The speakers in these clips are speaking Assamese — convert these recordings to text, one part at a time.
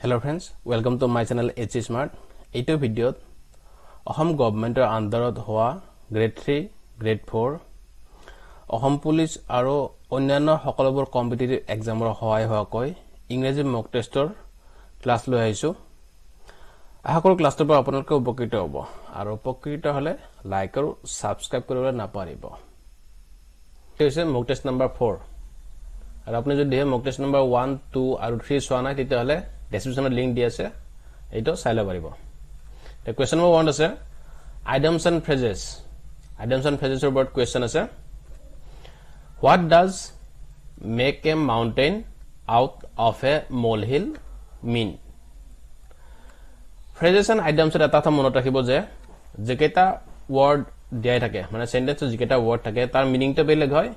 Hello friends, welcome to my channel HC Smart. Eito video Ahom governmentor underot hoa grade 3, grade 4 Ahom police aro onnyanno hokolobor competitive examor hoy hoa koi English mock testor class loi aisu. Ahakor class to আপোনালোকে উপকৃত হ'ব আৰু উপকৃত হলে লাইক আৰু সাবস্ক্ৰাইব কৰিবলৈ নাপাৰিব। হৈছে mock test number 4 আৰু আপুনি যদি mock test number 1, 2 আৰু 3 চোৱা নাই তেতিয়াহলে description link di ase eto saila paribo. The question number 1 ase items and phrases about question ase what does make a mountain out of a molehill mean? Phrases and items eta tha monot rakhibo je jeketa word diai thake mane sentence jeketa word thake tar meaning to beleg hoy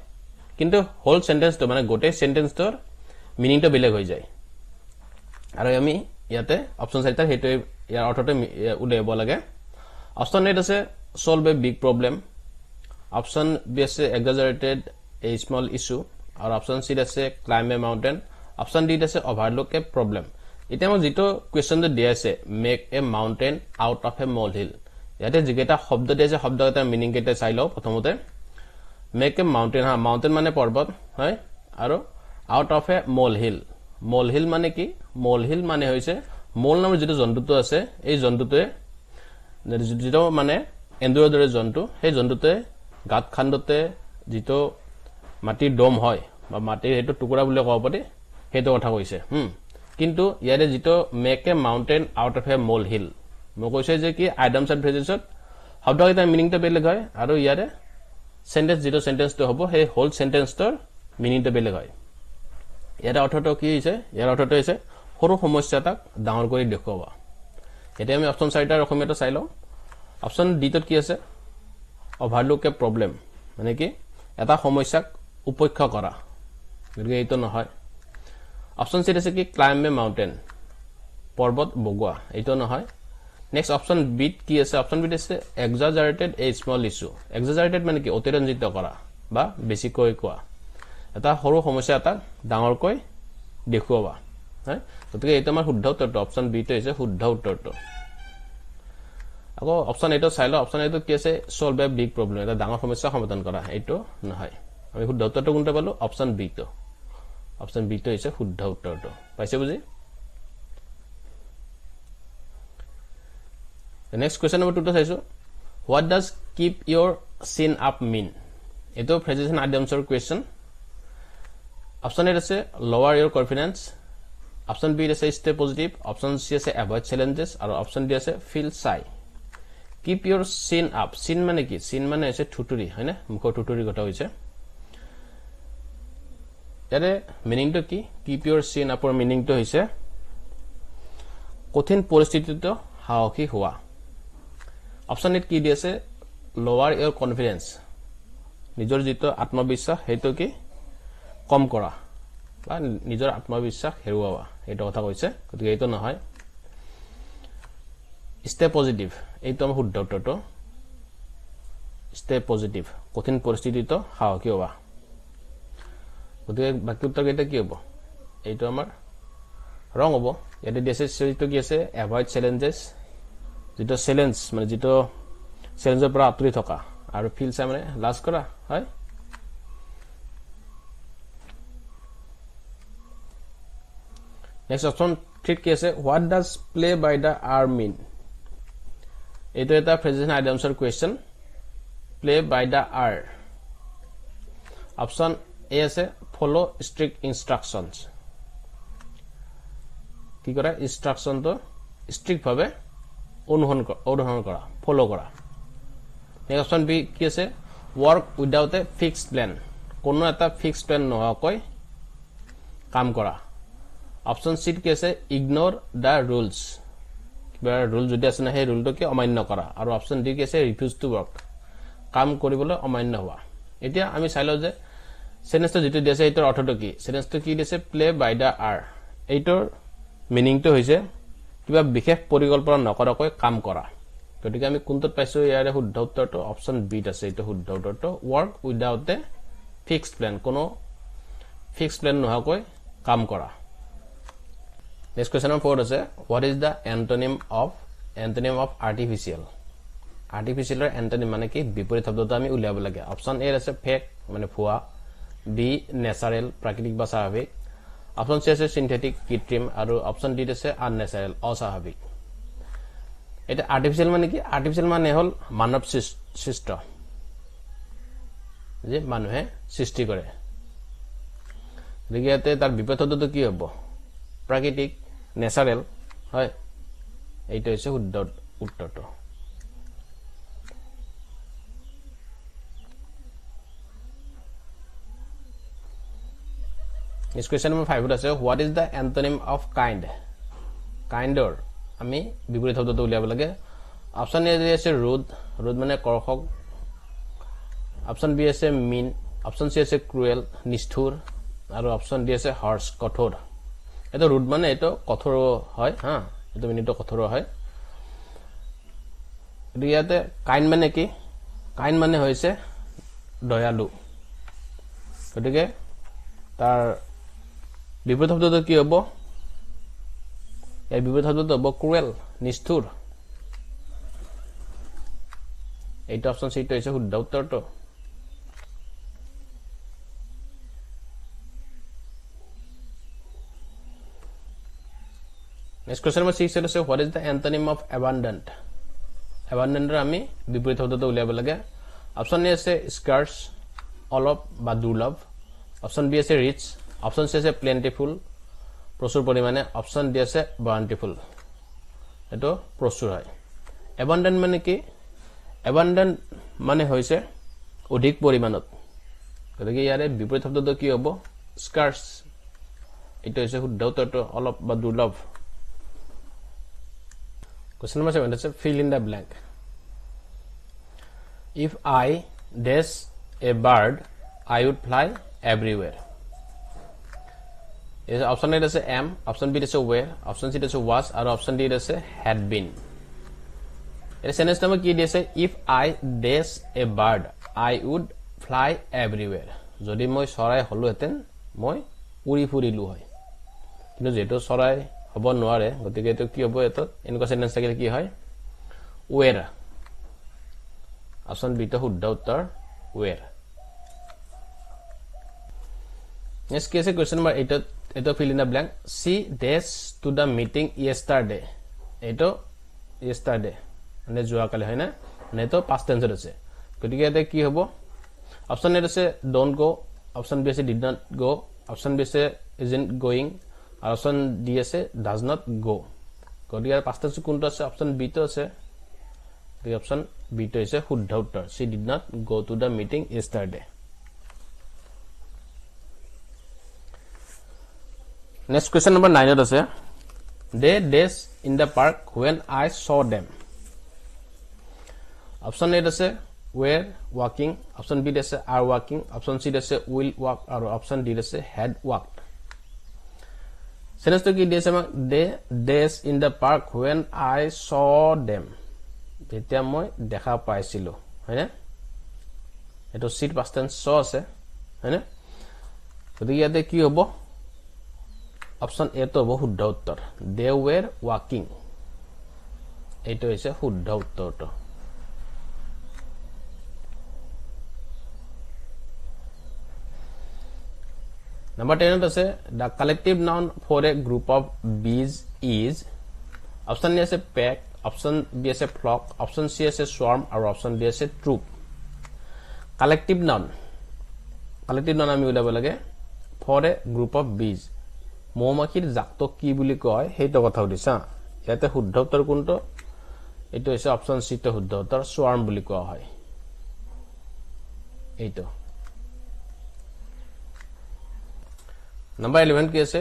kintu whole sentence to mane gote sentence tor meaning to beleg hoy jay আৰু আমি ইয়াতে অপচন চাৰিটা হেটো ইয়াৰ অৰ্থতে উলিয়াব লাগে। অপচন এ আছে solve a big problem, option B আছে exaggerated a small issue আৰু অপচন সি আছে climb a mountain, option D আছে overlook a problem। এতিয়া মই যেটো কোৱেশ্চন দিয়া আছে make a mountain out of a molehill ইয়াতে যিকেটা শব্দ দিয়া আছে শব্দকেটাৰ মিনিং কেটা চাই লও। প্ৰথমতে make a mountain mountain মানে পৰ্বত হয় আৰু out of a molehill molehill মানে কি molehill মানে হৈছে মল নামৰ যেটো জন্তুটো আছে এই জন্তুটোৱে যেটো মানে এন্দুৰৰ দৰে জন্তু সেই জন্তুটোৱে গাত খান্দতে যেটো মাটিৰ ডম হয় বা মাটিৰ হেটো টুকুৰা বুলি কব পাৰি হেটো কথা কৈছে কিন্তু ইয়াৰে যেটো make a mountain out of A molehill মই কৈছে যে কি আইটেমছ এণ্ড ফ্ৰেজেছত শব্দকেইটা মিনিংটো বেলেগ হয় আৰু ইয়াৰে সেন্টেন্স যেটো সেন্টেন্সটো হ'ব সেই হোল সেন্টেন্সটোৰ মিনিংটো বেলেগ হয়। ইয়াৰ অৰ্থটো কি হৈছে ইয়াৰ অৰ্থটো হৈছে সৰু সমস্যা তাক ডাঙৰ কৰি দেখুৱা। এতিয়া আমি অপচন চাৰিটাৰ অসমীয়াটো চাই লও। অপচন ডি ত কি আছে overlook a problem মানে কি এটা সমস্যাক উপেক্ষা কৰা গতিকে এইটো নহয়। অপচন সি আছে কি climb a mountain পৰ্বত বগোৱা এইটো নহয়। নেক্সট অপচন বি কি আছে অপচন বি আছে exaggerated a small issue exaggerated মানে কি অতিৰঞ্জিত কৰা বা বেছিকৈ কোৱা এটা সৰু সমস্যা এটা ডাঙৰকৈ দেখুৱা হয় গতিকে এটা আমাৰ শুদ্ধ উত্তৰটো অপচন বি টো হৈছে শুদ্ধ উত্তৰটো। আকৌ অপচন এটো চাই লও অপচন এটো কি আছে solve a big problem এটা ডাঙৰ সমস্যা সমাধান কৰা এইটো নহয়। আমি শুদ্ধ উত্তৰটো কোনটা পালো অপচন বি টো হৈছে শুদ্ধ উত্তৰটো পাইছে বুজি। The next question number 2 to চাইছো what does keep your chin up mean? এটো phrases and idioms or question। Option A আছে lower your confidence, option B আছে stay positive, অপচন সি আছে avoid challenges আৰু অপচন ডি আছে feel shy। keep your chin up chin মানে কি chin মানে আছে ঠুটুৰি হয়নে মুখৰ ঠুটুৰি কথা হৈছে। ইয়াৰে মিনিং তো কি keep your chin up ৰ মিনিং তো হৈছে কঠিন পৰিস্থিতিত সাহসী হোৱা। অপচন এ কি দি আছে lower your confidence নিজৰ যেটো আত্মবিশ্বাস হেটো কি কম কৰা বা নিজৰ আত্মবিশ্বাস হেৰুওৱা এটা কথা কৈছে গতিকে এইটো নহয়। stay positive এইটো আমাৰ শুদ্ধ উত্তৰটো stay positive কঠিন পৰিস্থিতিত সাহসী হোৱা গতিকে বাকি উত্তৰ কেইটা কি হ'ব এইটো আমাৰ ৰং হ'ব। ইয়াতে দিছে যেটো কি আছে avoid challenges যেটো চ্যালেঞ্জ মানে যেটো চ্যালেঞ্জৰ পৰা আঁতৰি থকা আৰু feel shy মানে লাজ কৰা হয়। Next option 3 কি আছে what does play by the hour mean? এটো এটা phrases and idioms or question play by the hour। option A আছে follow strict instructions কি কৰা instruction তো strict ভাবে অনুসৰণ কৰা follow কৰা। next option B কি আছে work without a fixed plan কোনো এটা fixed plan নোহোৱাকৈ কাম কৰা। অপচন সি কি আছে ইগনোৰ দা ৰুলস কিবা ৰুল যদি আছে না সেই ৰুলটো কি অমান্য কৰা আৰু অপচন ডি কি আছে ৰিফিউজ টু ওয়াৰ্ক কাম কৰিবলৈ অমান্য হোৱা। এতিয়া আমি চাইলো যে সেন্টেন্সটো যেটো দিছে এটোৰ অৰ্থটো কি সেন্টেন্সটো কি দিছে প্লে বাই দা আৰ এইটোৰ মিনিংটো হৈছে কিবা বিশেষ পৰিকল্পনা নকৰাকৈ কাম কৰা। গতিকে আমি কোনটোত পাইছো ইয়াৰে শুদ্ধ উত্তৰটো অপচন বি আছে এইটো শুদ্ধ উত্তৰটো work without a fixed plan কোনো ফিক্সড প্ল্যান নোহোৱাকৈ কাম কৰা। Next question number 4 আছে what is the antonym of artificial artificial er antonym মানে কি বিপরীত শব্দটো আমি উলিয়াব লাগে অপশন এ আছে ফেক মানে ভুয়া বি ন্যাচারাল প্রাকৃতিক বা স্বাভাবিক অপশন সি আছে সিনথেটিক কৃত্রিম আৰু অপশন ডি আছে আনন্যাচাৰাল অস্বাভাবিক এটা আৰ্টিফিশিয়াল মানে কি আৰ্টিফিশিয়াল মানে হল মানৱ সৃষ্ট যে মানুহে সৃষ্টি কৰে গতিকে তাৰ বিপৰীত শব্দটো কি হ'ব প্ৰাকৃতিক ন্যাচাৰাল হয় এইটো হৈছে শুদ্ধ উত্তৰটো Next question number 5 আছে what is the antonym of kind kindor আমি বিপরীত শব্দটো উলিয়াব লাগে অপশন এ আছে রুড মানে কৰ্ষক অপশন বি আছে মিন অপশন সি আছে ক্ৰুয়েল নিষ্ঠুৰ আৰু অপশন ডি আছে হাৰ্শ কঠোৰ এটা ৰুড মানে এটা কঠোৰ হয় হা এটা মিনিটো কঠোৰ হয় ইয়াতে কাইন্ড মানে কি কাইন্ড মানে হৈছে দয়ালু গতিকে তাৰ বিপৰীত শব্দটো কি হ'ব এই বিপৰীত শব্দটো হ'ব ক্ৰুয়েল নিষ্ঠুৰ এইটো অপশন সি টো হৈছে শুদ্ধ উত্তৰটো Next question number 6 is what is the antonym of abundant abundant আমি বিপরীত শব্দটো উলিয়াব লাগে অপশন এ আছে scarce অলপ বা দুৰ্লভ অপশন বি আছে ৰিচ অপশন সি আছে প্লেন্টিফুল প্রচুর পরিমাণে অপশন ডি আছে বাউন্টিফুল এটো প্রচুর হয় abundant মানে কি abundant মানে হৈছে অধিক পরিমাণত গতিকে ইয়াৰে বিপৰীত শব্দটো কি হ'ব scarce এটো হৈছে শুদ্ধ উত্তৰটো অলপ বা দুৰ্লভ Question number 7 is fill in the blank. If I dash a bird, I would fly everywhere. Is option A is am, option B is where, option C is was, or option D is had been. It is sentence number key is if I dash a bird, I would fly everywhere. Jodi moi sorai holu heten, moi uri furilu hoy. কিন্তু যেটো sorai হব নোৱাৰে গতিকে এটো কি হ'ব এটো এনেকুৱা সেন্টেন্স থাকিলে কি হয় ওয়েৰ অপশন বি টো শুদ্ধ উত্তৰ ওয়েৰ নেক্সট কেছে কোৱেশ্চন নম্বৰ 8 এটো fill in the blank she dash to the meeting yesterday এটো ইয়েষ্টাৰডে মানে যোৱা কালি হয় না মানে এটো পাস্ট টেন্সত আছে গতিকে এতে কি হ'ব অপশন এ আছে ডোন্ট গো অপশন বি আছে did not go option B আছে ইজন্ট গোইং অপশন ডি আছে ডাজ নট গো গতিকে পাঁচটা কোনটো আছে অপশন বি তো আছে এই অপশন বি তো আছে শুদ্ধ উত্তৰ she did not go to the meeting yesterday next question number 9 আছে they dash in the park when I saw them option A আছে were walking অপশন বি আছে are walking অপশন সি আছে will walk আৰু অপশন ডি আছে had walked Sentence to ki desa ma they days in the park when I saw them. Jetia moi dekha paisilo, হয় না? এটো sit past tense saw আছে, হয় না? গতিকে ইয়াতে কি হ'ব? অপশন এ তো হ'ব শুদ্ধ উত্তৰ. They were walking. এইটো হৈছে শুদ্ধ উত্তৰটো. Number 10 is the collective noun for a group of bees is option A is a pack, option B is a flock, option C is a swarm, or option D is a troop. Collective noun আমি উলাব লাগে for a group of bees. মৌমাখিৰ জাকটো কি বুলি কয় হেইটো কথা উদিছা ইয়াতে শুদ্ধ উত্তৰ কোনটো এটো হৈছে অপশন সি টো শুদ্ধ উত্তৰ swarm বুলি কোৱা হয় এইটো Number 11 কি আছে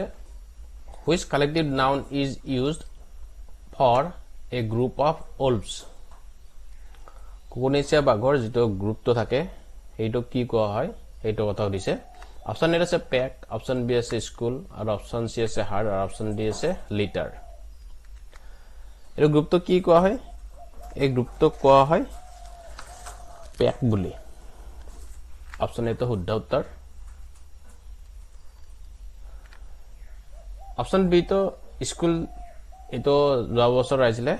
which collective noun is used for a group of wolves কোনেছিয়া বাঘৰ যেটো গ্ৰুপ তো থাকে এইটো কি কোৱা হয় এইটো কথা দিছে অপশন এ আছে প্যাক অপশন বি আছে স্কুল আৰু অপশন সি আছে হাৰ্ড আৰু অপশন ডি আছে লিটাৰ এই গ্ৰুপ তো কি কোৱা হয় এই গ্ৰুপ তো কোৱা হয় প্যাক বুলি অপশন এ তো শুদ্ধ উত্তৰ অপশন বি তো স্কুল এটো যোৱা বছৰ আহিছিলে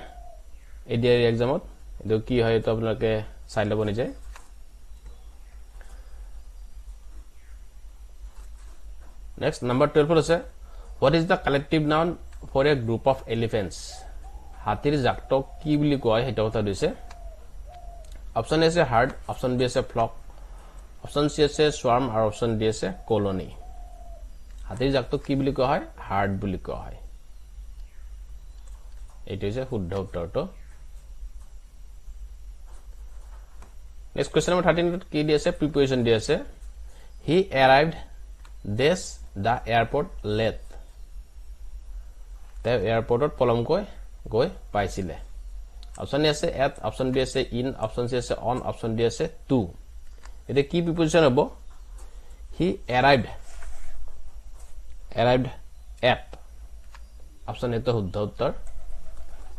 এডিআৰ এক্সামত এটো কি হয় তো আপোনালোকে চাই ল'ব নিজে নেক্সট নাম্বাৰ 12 আছে what is the collective noun for a group of elephants হাতীৰ জাকটো কি বুলি কয় হেটা কথা দিছে অপচন এ আছে herd অপচন বি আছে flock অপচন সি আছে swarm আৰু অপচন ডি আছে colony হাতীৰ জাকটো কি বুলি কোৱা হয় herd বুলি কোৱা হয় এইটো হৈছে শুদ্ধ উত্তৰটো নেক্সট কোৱেশ্চন নম্বৰ 13 কি দি আছে প্ৰিপজিশন দি আছে he arrived this the airport late তে এয়াৰপৰ্টত পলমকৈ গৈ পাইছিলে অপচন এ আছে at অপচন বি আছে in অপচন সি আছে on অপচন ডি আছে to এতে কি প্ৰিপজিশন হ'ব he arrived at অপচন এ তো শুদ্ধ উত্তৰ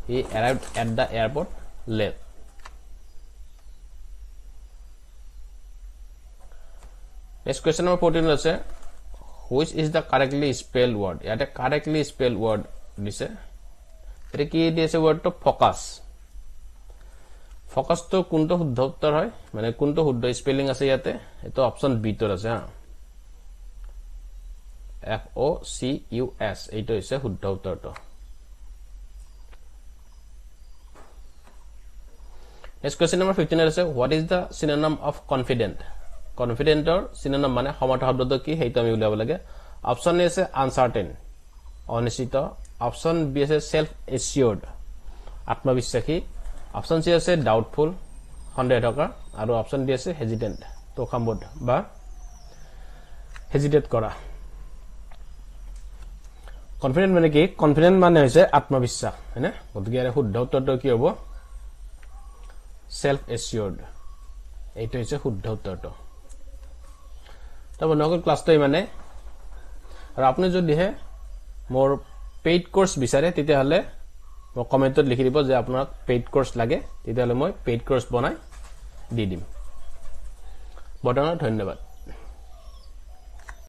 he arrived at the airport late next question number 14 আছে which is the correctly spelled word ইয়াতে correctly spelled word দিছে এতে কি দিছে word to focus focus তো কোনটো শুদ্ধ উত্তৰ হয় মানে কোনটো শুদ্ধ স্পেলিং আছে ইয়াতে এটো অপচন বি তোৰ আছে হা F O C U S এইটো হৈছে শুদ্ধ উত্তৰটো next question number 15 আছে what is the synonym of confident confident-or synonym মানে সমৰ্থ শব্দটো কি হেইটো আমি উলিয়াব লাগে অপচন এ আছে uncertain অনিশ্চিত অপচন বি আছে self assured আত্মবিশ্বাসী অপচন সি আছে doubtful সন্দেহ থকা আৰু অপচন ডি আছে hesitant তো খামবোধ বা hesitate কৰা কনফিডেন্ট মানে কি কনফিডেন্ট মানে হৈছে আত্মবিশ্বাস হয়নে গতিকে এৰ শুদ্ধ উত্তৰটো কি হ'ব self assured এইটো হৈছে শুদ্ধ উত্তৰটো তো বন্ধুসকল ক্লাসটো মানে আৰু আপুনি যদি হে মোৰ পেইড কোৰ্স বিচাৰে তেতিয়া হলে মই কমেন্টত লিখি দিব যে আপোনাক পেইড কোৰ্স লাগে তেতিয়া হলে মই পেইড কোৰ্স বনাই দি দিম বৰ্তমান ধন্যবাদ